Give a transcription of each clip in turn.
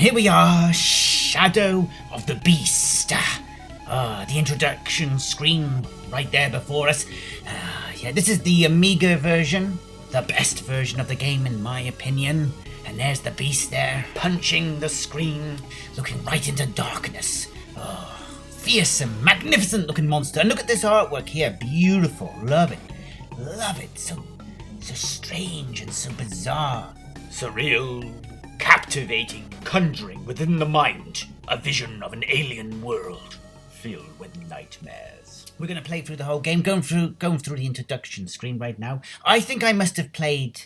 here we are, Shadow of the Beast. The introduction screen right there before us. Yeah, this is the Amiga version, the best version of the game in my opinion. And there's the beast there, punching the screen, looking right into darkness. Fearsome, magnificent looking monster. And look at this artwork here, beautiful, love it. Love it, so strange and so bizarre. Surreal, captivating, conjuring within the mind a vision of an alien world filled with nightmares. We're going to play through the whole game, going through the introduction screen right now. I think I must have played...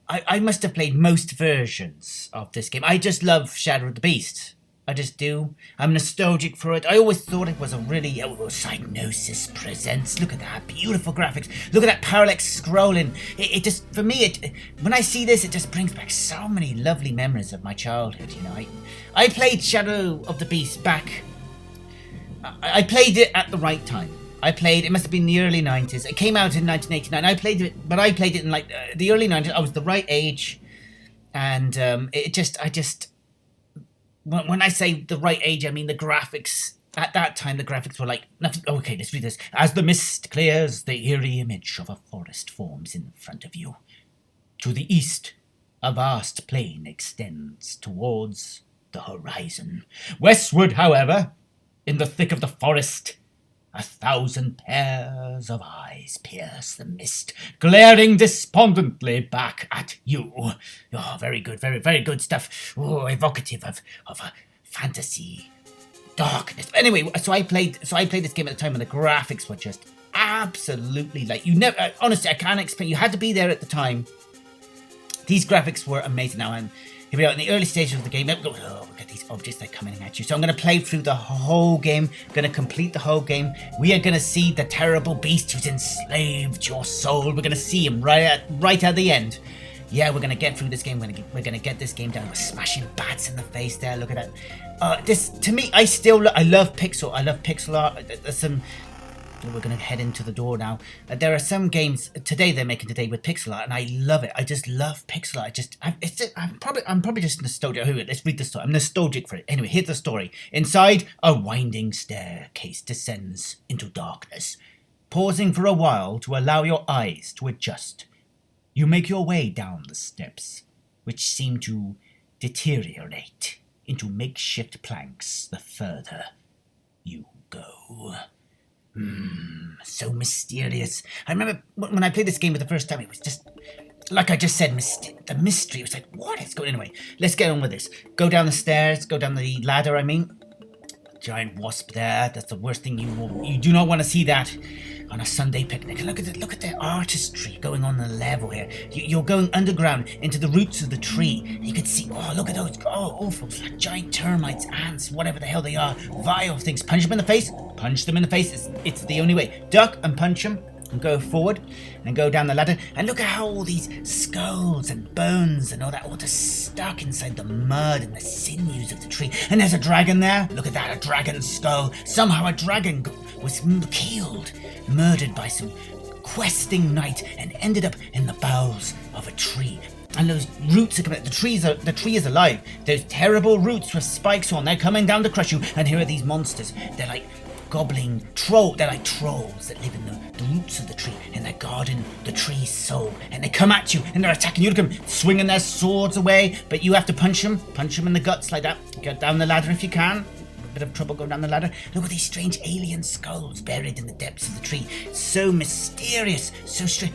I must have played most versions of this game. I just love Shadow of the Beast. I just do. I'm nostalgic for it. I always thought it was a really... Psygnosis Presents. Look at that. Beautiful graphics. Look at that parallax scrolling. It just... For me, when I see this, it just brings back so many lovely memories of my childhood, you know. I played Shadow of the Beast back... I played it at the right time. It must have been the early 90s. It came out in 1989. I played it in like the early 90s. I was the right age. And when I say the right age, I mean the graphics. At that time, the graphics were like, nothing. Okay, let's read this. As the mist clears, the eerie image of a forest forms in front of you. To the east, a vast plain extends towards the horizon. Westward, however, in the thick of the forest, 1,000 pairs of eyes pierce the mist, glaring despondently back at you. Oh, very good, very, very good stuff. Oh, evocative of a fantasy darkness. Anyway, so I played this game at the time when the graphics were just absolutely like you never. Honestly, I can't explain. You had to be there at the time. These graphics were amazing. Now, and here we are in the early stages of the game. Look at these objects that are coming at you. So I'm going to play through the whole game. I'm going to complete the whole game. We are going to see the terrible beast who's enslaved your soul. We're going to see him right at the end. Yeah, we're going to get through this game. We're going to get this game down. We're smashing bats in the face there. Look at that. This, to me, I love pixel. I love pixel art. There's some... We're going to head into the door now. There are some games they're making today with pixel art, and I love it. I just love pixel art. I'm probably just nostalgic. Let's read the story. I'm nostalgic for it. Anyway, here's the story. Inside, a winding staircase descends into darkness. Pausing for a while to allow your eyes to adjust, you make your way down the steps, which seem to deteriorate into makeshift planks the further you go. So mysterious. I remember when I played this game for the first time, it was just, like I just said, the mystery. It was like, what is going on? Anyway, let's get on with this. Go down the stairs, go down the ladder, I mean. Giant wasp there. That's the worst thing you do not want to see that on a Sunday picnic. Look at the artistry going on the level here. You're going underground into the roots of the tree. You can see, look at those, awful giant termites, ants, whatever the hell they are, vile things. Punch them in the face. Punch them in the face. It's the only way. Duck and punch them. And go forward and go down the ladder, and look at how all these skulls and bones and all that, all just stuck inside the mud and the sinews of the tree. And there's a dragon there. Look at that, a dragon skull. Somehow a dragon was killed, murdered by some questing knight, and ended up in the bowels of a tree. And those roots are coming. The tree is alive. Those terrible roots with spikes on. They're coming down to crush you. And here are these monsters. They're like gobbling trolls. They're like trolls that live in the roots of the tree, and they're guarding the tree's soul. And they come at you, and they're attacking you. Look at them swinging their swords away, but you have to punch them in the guts like that. Get down the ladder if you can. A bit of trouble going down the ladder. Look at these strange alien skulls buried in the depths of the tree. So mysterious, so strange.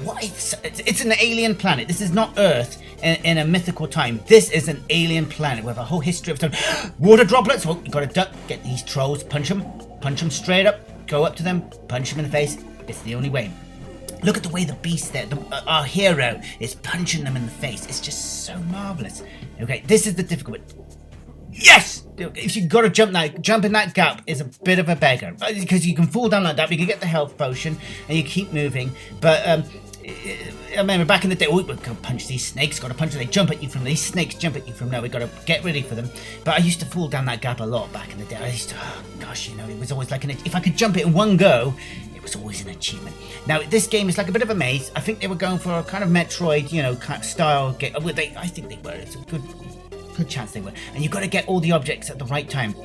What? It's an alien planet. This is not Earth in a mythical time. This is an alien planet with a whole history of time. Water droplets. Well, you got to duck. Get these trolls. Punch them straight up. Go up to them. Punch them in the face. It's the only way. Look at the way the beast there, our hero, is punching them in the face. It's just so marvelous. Okay, this is the difficult bit. Yes! If you've got to jump in that gap is a bit of a beggar. Because you can fall down like that, but you can get the health potion, and you keep moving. But, I remember back in the day, we've got to punch these snakes, got to punch them, they jump at you from these snakes, jump at you from there, we've got to get ready for them. But I used to fall down that gap a lot back in the day. I used to, it was always like, if I could jump it in one go, it was always an achievement. Now, this game is like a bit of a maze. I think they were going for a kind of Metroid, style game. I think they were. It's a Good chance they will. And you've got to get all the objects at the right time.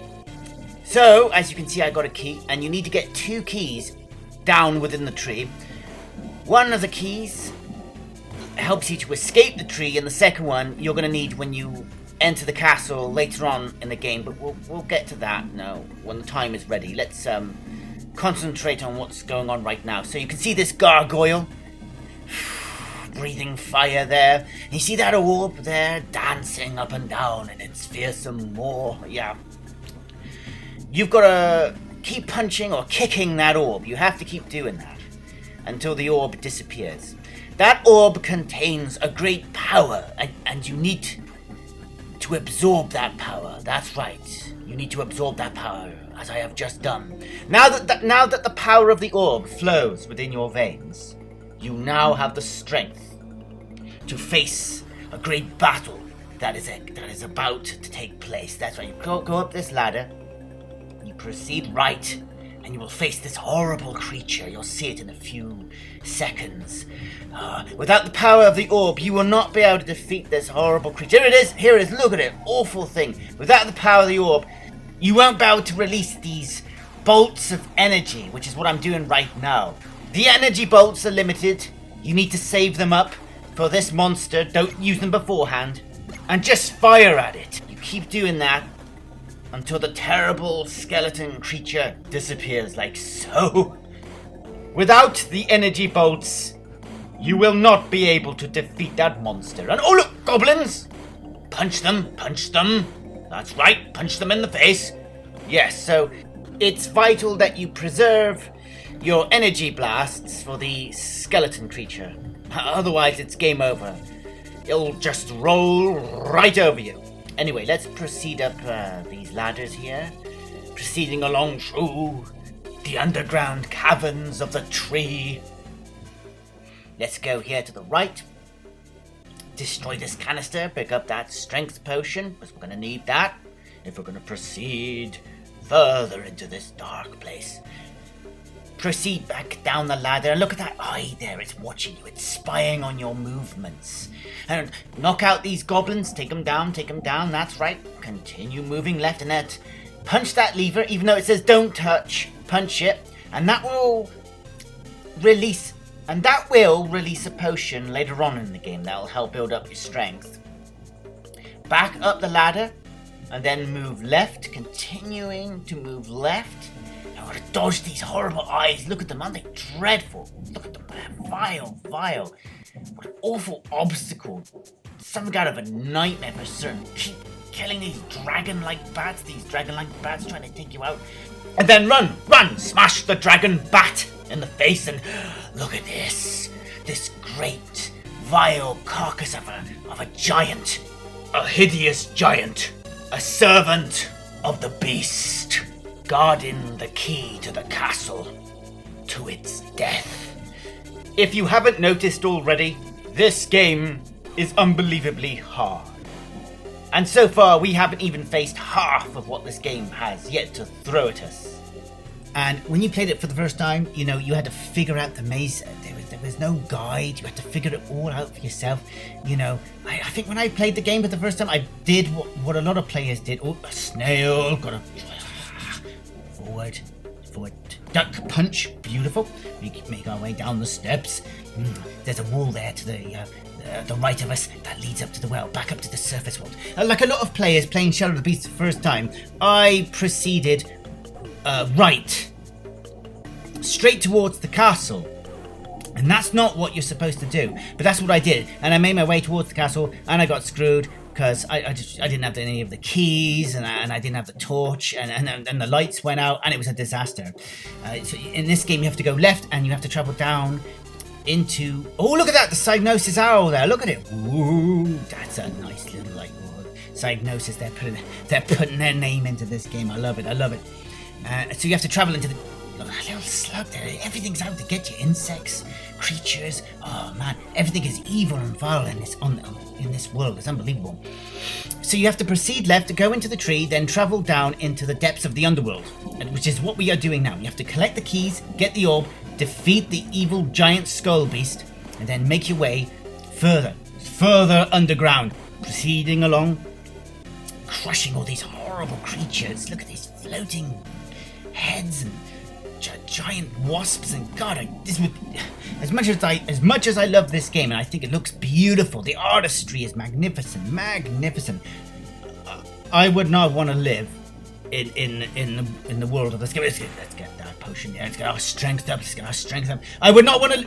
So, as you can see, I got a key, and you need to get 2 keys down within the tree. One of the keys helps you to escape the tree, and the second one you're going to need when you enter the castle later on in the game, but we'll get to that now when the time is ready. Let's concentrate on what's going on right now. So you can see this gargoyle breathing fire there. And you see that orb there dancing up and down in its fearsome maw. Yeah. You've got to keep punching or kicking that orb. You have to keep doing that until the orb disappears. That orb contains a great power, and you need to absorb that power. That's right. You need to absorb that power, as I have just done. Now that the power of the orb flows within your veins, you now have the strength to face a great battle that is about to take place. That's right. You go up this ladder, you proceed right, and you will face this horrible creature. You'll see it in a few seconds. Without the power of the orb, you will not be able to defeat this horrible creature. Here it is, look at it, awful thing. Without the power of the orb, you won't be able to release these bolts of energy, which is what I'm doing right now. The energy bolts are limited. You need to save them up for this monster. Don't use them beforehand. And just fire at it. You keep doing that until the terrible skeleton creature disappears, like so. Without the energy bolts, you will not be able to defeat that monster. And oh look, goblins! Punch them, punch them. That's right, punch them in the face. Yes, so it's vital that you preserve your energy blasts for the skeleton creature. Otherwise, it's game over. It'll just roll right over you. Anyway, let's proceed up these ladders here. Proceeding along through the underground caverns of the tree. Let's go here to the right. Destroy this canister, pick up that strength potion, because we're going to need that if we're going to proceed further into this dark place. Proceed back down the ladder, and look at that eye there, it's watching you, it's spying on your movements. And knock out these goblins, take them down, that's right. Continue moving left and right. Punch that lever, even though it says don't touch, punch it, and that will release a potion later on in the game that will help build up your strength. Back up the ladder, and then move left, continuing to move left. I want to dodge these horrible eyes. Look at them, aren't they dreadful? Look at them, man. Vile. What an awful obstacle. Something out of a nightmare for certain. Keep killing these dragon-like bats trying to take you out. And then run! Smash the dragon bat in the face, and look at this great, vile carcass of a giant. A hideous giant. A servant of the beast. Guarding the key to the castle, to its death. If you haven't noticed already, this game is unbelievably hard. And so far, we haven't even faced half of what this game has yet to throw at us. And when you played it for the first time, you had to figure out the maze. There was no guide. You had to figure it all out for yourself. I think when I played the game for the first time, I did what a lot of players did. Oh, a snail, got a... Forward, duck, punch, beautiful. We make our way down the steps. There's a wall there to the right of us that leads up to the well, back up to the surface world. Like a lot of players playing Shadow of the Beast the first time, I proceeded right, straight towards the castle. And that's not what you're supposed to do, but that's what I did. And I made my way towards the castle, and I got screwed. Because I didn't have any of the keys, and I didn't have the torch, and the lights went out, and it was a disaster. So in this game, you have to go left, and you have to travel down into... Oh, look at that! The Psygnosis owl there. Look at it. Ooh, that's a nice little Psygnosis. They're putting their name into this game. I love it. So you have to travel into the... Look at that little slug there. Everything's out to get you. Insects, creatures. Oh man, everything is evil and vile in this world. It's unbelievable. So you have to proceed left to go into the tree, then travel down into the depths of the underworld, which is what we are doing now. You have to collect the keys, get the orb, defeat the evil giant skull beast, and then make your way further underground, proceeding along crushing all these horrible creatures. Look at these floating heads and giant wasps, and God, as much as I love this game, and I think it looks beautiful, the artistry is magnificent. I would not want to live in the world of this game. Let's get that potion. Yeah, let's get our strength up. I would not want to.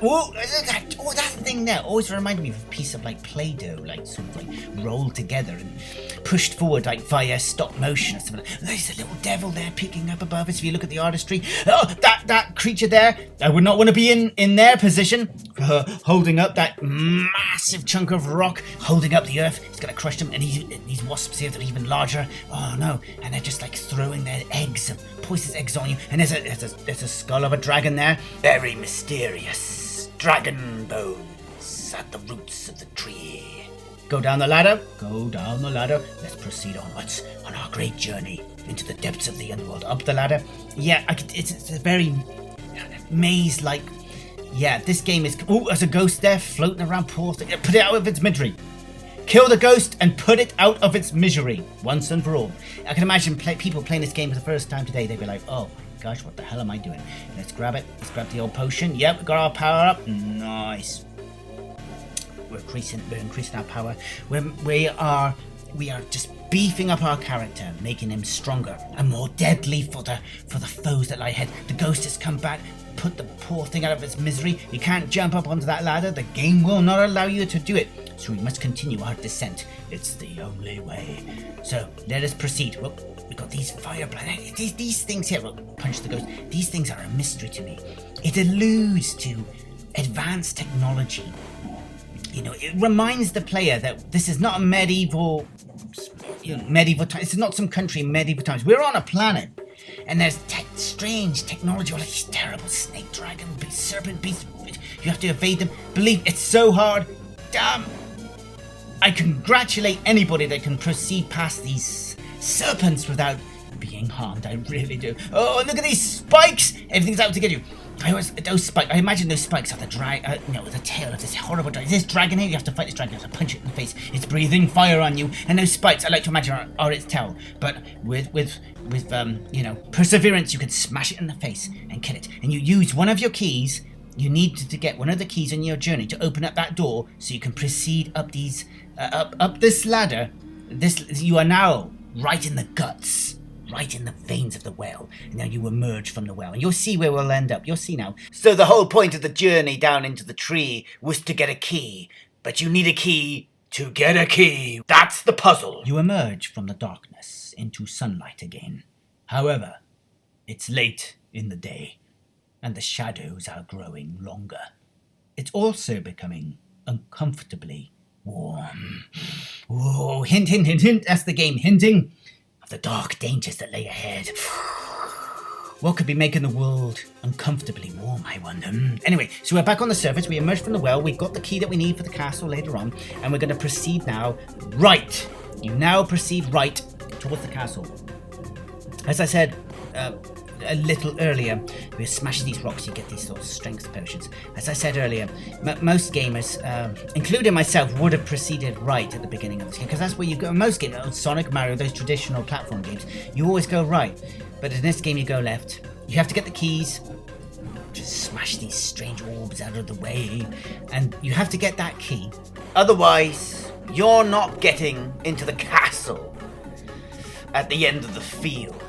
That thing there always reminded me of a piece of like Play-Doh, like sort of like rolled together and pushed forward like via stop motion or something. There's a little devil there peeking up above us. If you look at the artistry, that creature there, I would not want to be in their position, holding up that massive chunk of rock, holding up the earth. It's gonna crush them. And these wasps here that are even larger. Oh no! And they're just like throwing their eggs, poisonous eggs on you. And there's a skull of a dragon there, very mysterious. Dragon bones at the roots of the tree. Go down the ladder. Let's proceed onwards on our great journey into the depths of the underworld. Up the ladder. Yeah, it's a very maze-like. Yeah, this game is. Oh, there's a ghost there floating around. Poor thing. Put it out of its misery. Kill the ghost and put it out of its misery once and for all. I can imagine people playing this game for the first time today. They'd be like, oh gosh, what the hell am I doing? Let's grab it. Let's grab the old potion. Yep, we got our power up. Nice. We're increasing our power. We are just beefing up our character, making him stronger and more deadly for the foes that lie ahead. The ghost has come back. Put the poor thing out of its misery. You can't jump up onto that ladder. The game will not allow you to do it. So we must continue our descent. It's the only way. So let us proceed. Well, we've got these fireblades. These things here. Well, punch the ghost. These things are a mystery to me. It alludes to advanced technology. You know, it reminds the player that this is not a medieval time. This is not some country in medieval times. We're on a planet. And there's strange technology, like these terrible snake dragon beasts, serpent beasts. You have to evade them. Believe it's so hard. Damn. I congratulate anybody that can proceed past these serpents without being harmed. I really do. Oh, look at these spikes. Everything's out to get you. I imagine those spikes are the tail of this horrible dragon. This dragon here, you have to fight this dragon. You have to punch it in the face. It's breathing fire on you, and those spikes, I like to imagine, are its tail. But with perseverance, you can smash it in the face and kill it. And you use one of your keys. You need to get one of the keys on your journey to open up that door, so you can proceed up up this ladder. You are now right in the guts. Right in the veins of the well. And now you emerge from the well. And you'll see where we'll end up. You'll see now. So the whole point of the journey down into the tree was to get a key. But you need a key to get a key. That's the puzzle. You emerge from the darkness into sunlight again. However, it's late in the day. And the shadows are growing longer. It's also becoming uncomfortably warm. Whoa, hint, hint, hint, hint. That's the game hinting of the dark dangers that lay ahead. What could be making the world uncomfortably warm, I wonder? Anyway, so we're back on the surface. We emerged from the well. We've got the key that we need for the castle later on. And we're going to proceed now right. You now proceed right towards the castle. As I said a little earlier, we smash these rocks, you get these sort of strength potions. As I said earlier, most gamers, including myself, would have proceeded right at the beginning of this game, because that's where you go. Most games, Sonic, Mario, those traditional platform games, you always go right. But in this game, you go left. You have to get the keys, just smash these strange orbs out of the way, and you have to get that key. Otherwise, you're not getting into the castle at the end of the field.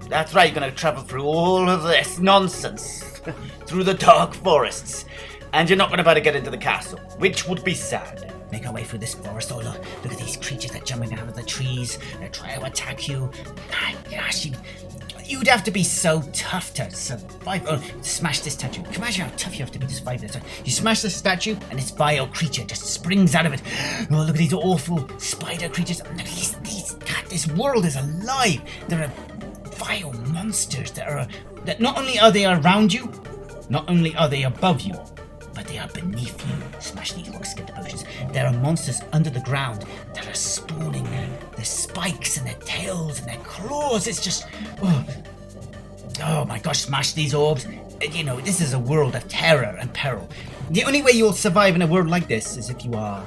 That's right, you're going to travel through all of this nonsense, through the dark forests, and you're not going to be able to get into the castle, which would be sad. Make our way through this forest. Oh, look at these creatures that are jumping out of the trees. They're trying to attack you. My gosh, you'd have to be so tough to survive. Oh, smash this statue. Can you imagine how tough you have to be to survive this? You smash the statue, and this vile creature just springs out of it. Oh, look at these awful spider creatures. Look at God, this world is alive. There are vile monsters that not only are they around you, not only are they above you, but they are beneath you. Smash these rocks, get the potions. There are monsters under the ground that are spawning their spikes and their tails and their claws. It's just, oh my gosh, smash these orbs. You know, this is a world of terror and peril. The only way you'll survive in a world like this is if you are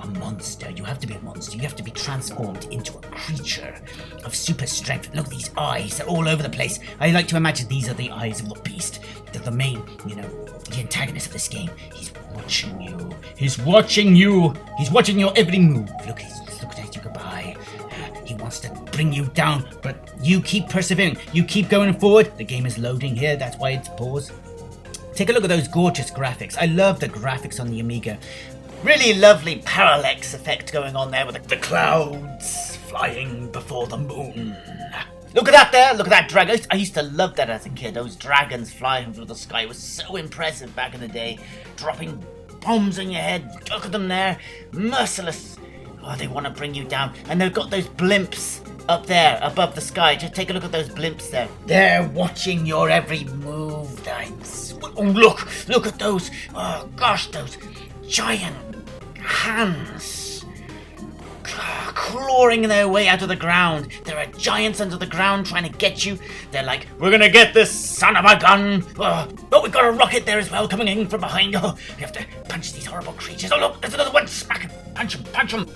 a monster. You have to be a monster. You have to be transformed into a creature of super strength. Look at these eyes. They're all over the place. I like to imagine these are the eyes of the beast. They're the main, the antagonist of this game. He's watching you. He's watching you. He's watching your every move. Look, he's looking at you goodbye. He wants to bring you down, but you keep persevering. You keep going forward. The game is loading here. That's why it's paused. Take a look at those gorgeous graphics. I love the graphics on the Amiga. Really lovely parallax effect going on there with the clouds flying before the moon. Look at that there. Look at that dragon. I used to love that as a kid. Those dragons flying through the sky was so impressive back in the day. Dropping bombs on your head. Look at them there. Merciless. Oh, they want to bring you down. And they've got those blimps up there, above the sky. Just take a look at those blimps there. They're watching your every move. Oh, look at those. Oh, gosh, those giant hands. Clawing their way out of the ground. There are giants under the ground trying to get you. They're like, we're gonna get this son of a gun. Oh, we've got a rocket there as well coming in from behind. Oh, we have to punch these horrible creatures. Oh, look, there's another one. Smack him. Punch him.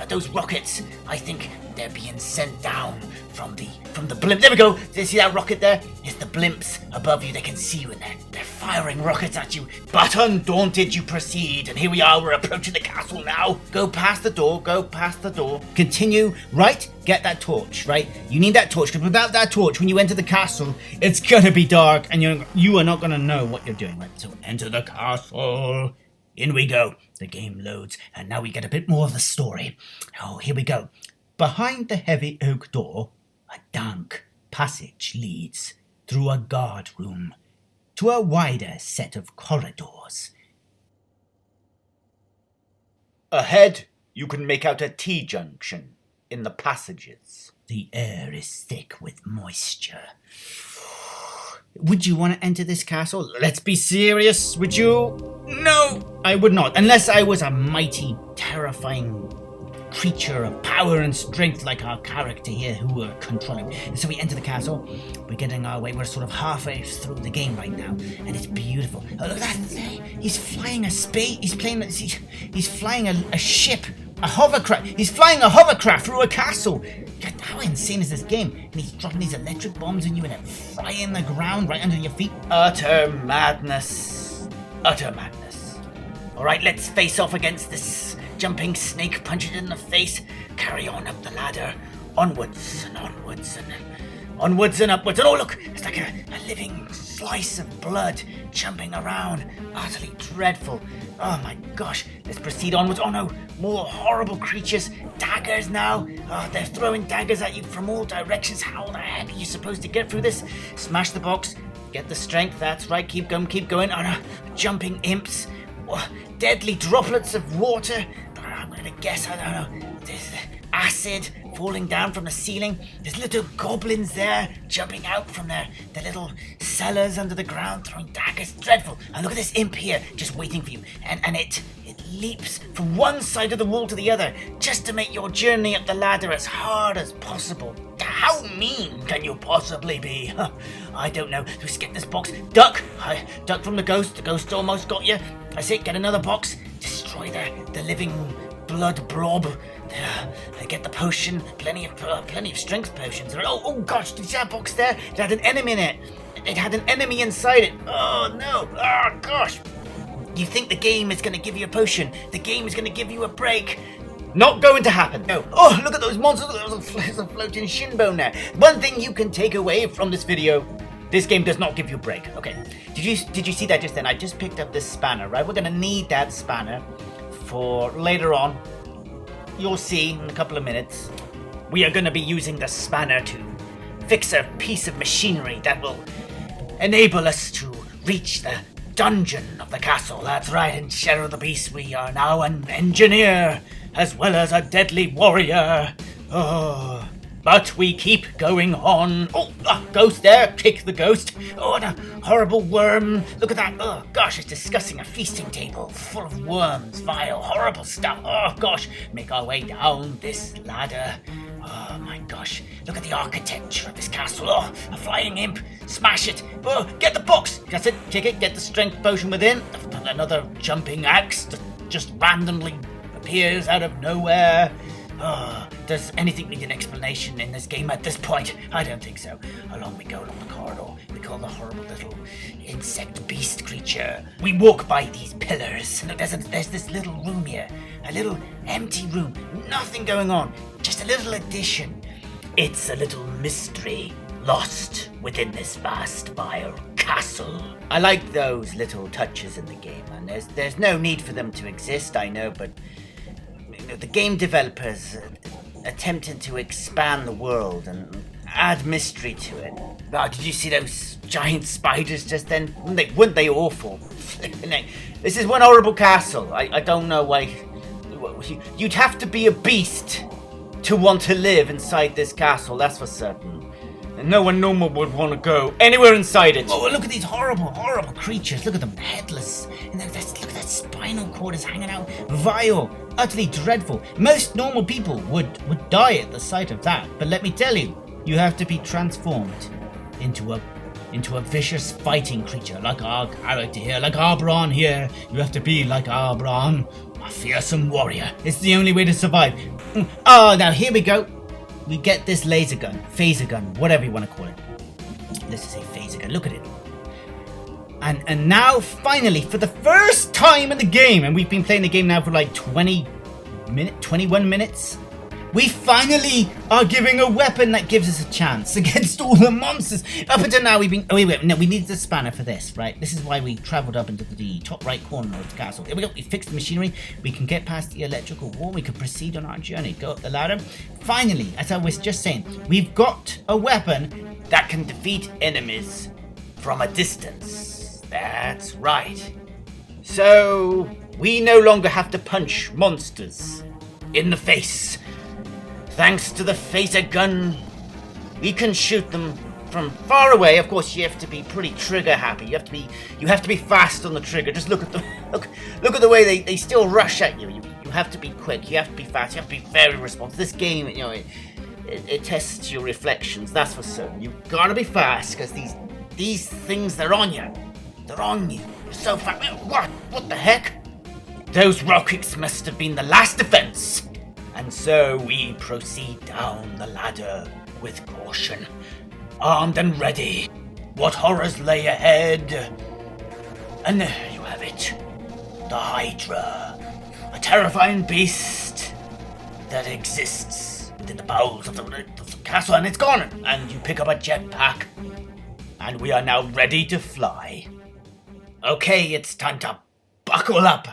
Those rockets, I think they're being sent down from the blimp. There we go. Do you see that rocket there? It's the blimps above you. They can see you in there. They're firing rockets at you. But undaunted, you proceed. And here we are. We're approaching the castle now. Go past the door. Continue. Right? Get that torch, right? You need that torch, because without that torch, when you enter the castle, it's gonna be dark, and you are not gonna know what you're doing, right? So enter the castle. In we go. The game loads, and now we get a bit more of the story. Oh, here we go. Behind the heavy oak door, a dank passage leads through a guard room to a wider set of corridors. Ahead, you can make out a T-junction in the passages. The air is thick with moisture. Would you want to enter this castle? Let's be serious, would you? No, I would not. Unless I was a mighty, terrifying creature of power and strength like our character here who we're controlling. And so we enter the castle. We're getting our way. We're sort of halfway through the game right now. And it's beautiful. Oh, look at that. He's flying a space. He's flying a ship. A hovercraft. He's flying a hovercraft through a castle. How insane is this game? And he's dropping these electric bombs on you and it flying the ground right under your feet. Utter madness. Alright, let's face off against this jumping snake, punch it in the face, carry on up the ladder, onwards and upwards. And oh look, it's like a living slice of blood jumping around. Utterly dreadful. Oh my gosh, let's proceed onwards. Oh no, more horrible creatures. Daggers now. Oh, they're throwing daggers at you from all directions. How the heck are you supposed to get through this? Smash the box, get the strength, that's right, keep going. Oh no, jumping imps. Oh, deadly droplets of water. I'm gonna guess, I don't know. There's acid falling down from the ceiling. There's little goblins there jumping out from their little cellars under the ground throwing daggers. Dreadful. And look at this imp here just waiting for you. And it leaps from one side of the wall to the other just to make your journey up the ladder as hard as possible. How mean can you possibly be? I don't know. Just get this box. Duck from the ghost. The ghost almost got you. That's it. Get another box. Destroy the living blood blob. I get the potion. Plenty of strength potions. Oh gosh, did you see that box there? It had an enemy in it. It had an enemy inside it. Oh no. Oh gosh. You think the game is going to give you a potion. The game is going to give you a break. Not going to happen. No. Oh, look at those monsters. There's a floating shin bone there. One thing you can take away from this video: this game does not give you a break. Okay. Did you see that just then? I just picked up this spanner, right? We're going to need that spanner for later on. You'll see in a couple of minutes. We are going to be using the spanner to fix a piece of machinery that will enable us to reach the dungeon of the castle. That's right, in Shadow of the Beast we are now an engineer as well as a deadly warrior. Oh, but we keep going on. Oh, ghost there, kick the ghost. Oh, and a horrible worm. Look at that. Oh gosh, it's disgusting. A feasting table full of worms, vile, horrible stuff. Oh gosh, make our way down this ladder. Oh my gosh, look at the architecture of this castle. Oh, a flying imp. Smash it. Oh, get the box. That's it. Kick it. Get the strength potion within. Another jumping axe to just randomly appears out of nowhere. Does anything need an explanation in this game at this point? I don't think so. Along we go along the corridor. We call the horrible little insect beast creature. We walk by these pillars. Look, there's this little room here. A little empty room. Nothing going on. Just a little addition. It's a little mystery lost within this vast, vile castle. I like those little touches in the game, and there's no need for them to exist, I know, but the game developers attempted to expand the world and add mystery to it. Oh, did you see those giant spiders just then? Weren't they awful? This is one horrible castle. I don't know why. You'd have to be a beast to want to live inside this castle, that's for certain. And no one normal would want to go anywhere inside it. Oh, look at these horrible, horrible creatures. Look at them, headless. And look at that spinal cord is hanging out. Vile, utterly dreadful. Most normal people would die at the sight of that. But let me tell you, you have to be transformed into a vicious fighting creature, like our character here, like Arbron here. You have to be like Arbron, a fearsome warrior. It's the only way to survive. Oh, now here we go. We get this phaser gun, whatever you want to call it. Let's just say phaser gun. Look at it. And now, finally, for the first time in the game, and we've been playing the game now for like 21 minutes, we finally are giving a weapon that gives us a chance against all the monsters. Up until now, we've been... Oh, wait, no, we need the spanner for this, right? This is why we travelled up into the top right corner of the castle. Here we go. We fixed the machinery. We can get past the electrical wall. We can proceed on our journey. Go up the ladder. Finally, as I was just saying, we've got a weapon that can defeat enemies from a distance. That's right. So, we no longer have to punch monsters in the face. Thanks to the phaser gun, we can shoot them from far away. Of course, you have to be pretty trigger happy. You have to be fast on the trigger. Just look at the look at the way they still rush at you. You have to be quick. You have to be fast. You have to be very responsive. This game, it tests your reflections. That's for certain. You've got to be fast because these things, they're on you. They're on you. You're so fast. What the heck? Those rockets must have been the last defense. And so we proceed down the ladder with caution, armed and ready. What horrors lay ahead? And there you have it. The Hydra. A terrifying beast that exists within the bowels of the castle, and it's gone. And you pick up a jetpack. And we are now ready to fly. Okay, it's time to buckle up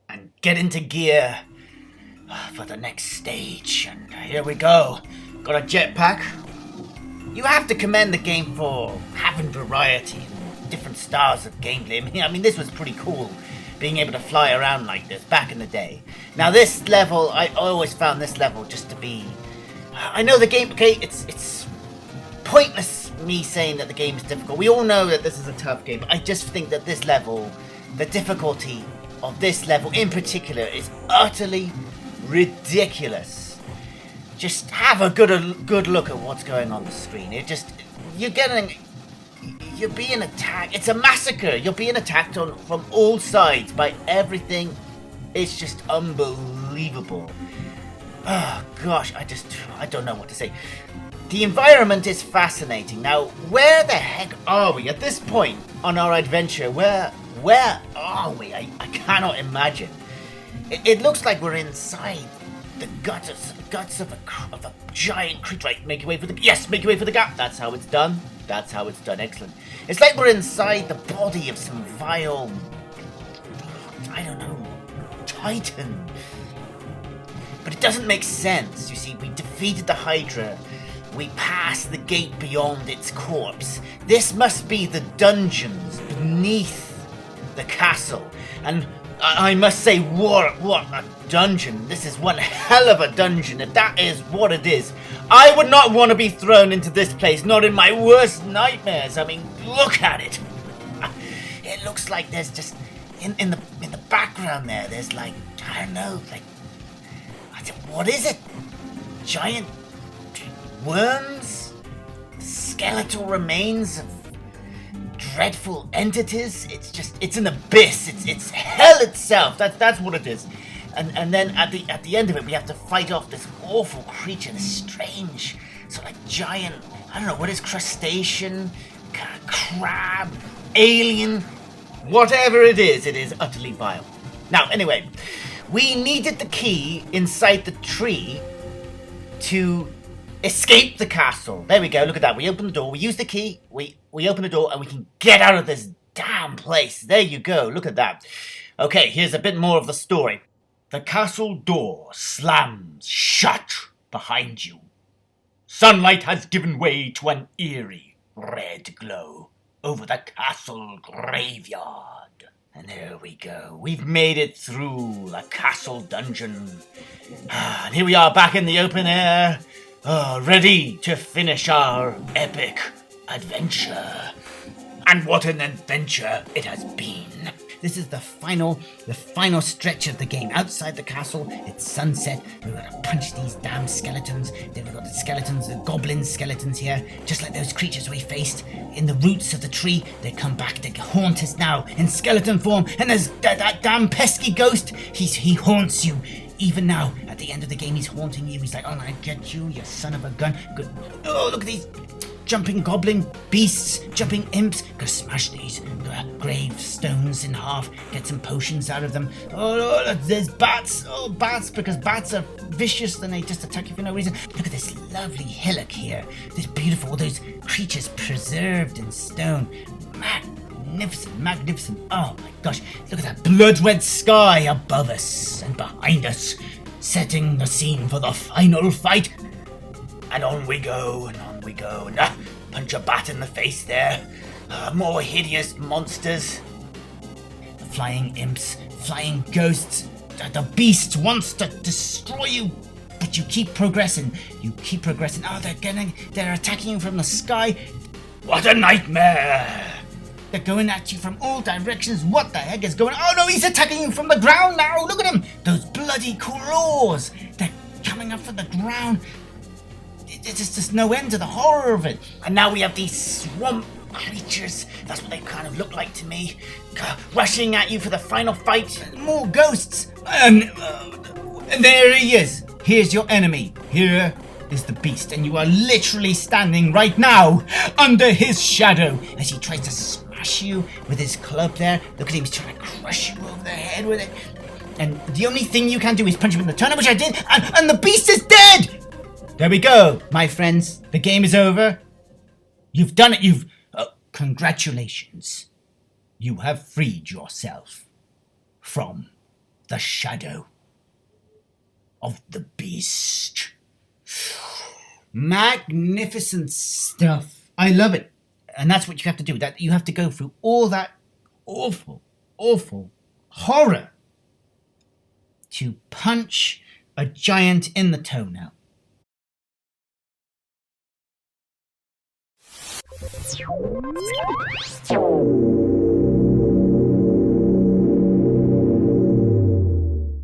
and get into gear for the next stage. And here we go. Got a jetpack. You have to commend the game for having variety and different styles of gameplay. I mean, this was pretty cool, being able to fly around like this back in the day. Now this level, I always found this level just to be... I know the game, okay, it's pointless me saying that the game is difficult. We all know that this is a tough game, but I just think that this level, the difficulty of this level in particular is utterly ridiculous. Just have a good look at what's going on the screen. You're being attacked. It's a massacre. You're being attacked from all sides by everything. It's just unbelievable. Oh gosh, I don't know what to say. The environment is fascinating. Now, where the heck are we at this point on our adventure? Where are we? I cannot imagine. It looks like we're inside the guts of a giant creature. Right, make your way for the gap. That's how it's done. Excellent. It's like we're inside the body of some vile, I don't know, titan. But it doesn't make sense. You see, we defeated the Hydra. We passed the gate beyond its corpse. This must be the dungeons beneath the castle. And I must say, what a dungeon. This is one hell of a dungeon, if that is what it is. I would not want to be thrown into this place, not in my worst nightmares. I mean, look at it. It looks like there's just, in the background there, there's like, I don't know, like, what is it? Giant worms? Skeletal remains of dreadful entities? It's an abyss. It's hell itself. That's what it is. And then at the end of it, we have to fight off this awful creature, this strange, sort of like giant, I don't know, what is crustacean, crab, alien, whatever it is utterly vile. Now, anyway, we needed the key inside the tree to escape the castle. There we go, look at that. We open the door, we use the key, we open the door, and we can get out of this damn place. There you go, look at that. Okay, here's a bit more of the story. The castle door slams shut behind you. Sunlight has given way to an eerie red glow over the castle graveyard. And there we go. We've made it through the castle dungeon. And here we are back in the open air, ready to finish our epic adventure. And what an adventure it has been. This is the final stretch of the game. Outside the castle, it's sunset. We've got to punch these damn skeletons. Then we've got the skeletons, the goblin skeletons here, just like those creatures we faced in the roots of the tree. They come back, they haunt us now in skeleton form. And there's that damn pesky ghost. He haunts you. Even now, at the end of the game, he's haunting you. He's like, oh, I get you, you son of a gun. Good. Oh, look at these jumping goblin beasts, jumping imps. Go smash these gravestones in half, get some potions out of them. Oh, there's bats. Oh, bats, because bats are vicious and they just attack you for no reason. Look at this lovely hillock here. This beautiful, those creatures preserved in stone. Magnificent. Oh my gosh, look at that blood-red sky above us and behind us, setting the scene for the final fight. And on we go, and punch a bat in the face there. More hideous monsters. The flying imps, flying ghosts. The beast wants to destroy you, but you keep progressing. Oh, they're attacking you from the sky. What a nightmare. They're going at you from all directions. What the heck is going on? Oh no, he's attacking you from the ground now. Look at him. Those bloody claws. They're coming up from the ground. There's just no end to the horror of it. And now we have these swamp creatures. That's what they kind of look like to me. Rushing at you for the final fight. More ghosts. And there he is. Here's your enemy. Here is the beast. And you are literally standing right now under his shadow as he tries to smash you with his club there. Look at him, he's trying to crush you over the head with it. And the only thing you can do is punch him in the turnip, which I did, and the beast is dead! There we go, my friends. The game is over. You've done it. Congratulations. You have freed yourself from the shadow of the beast. Magnificent stuff. I love it. And that's what you have to do. That you have to go through all that awful horror to punch a giant in the toenail.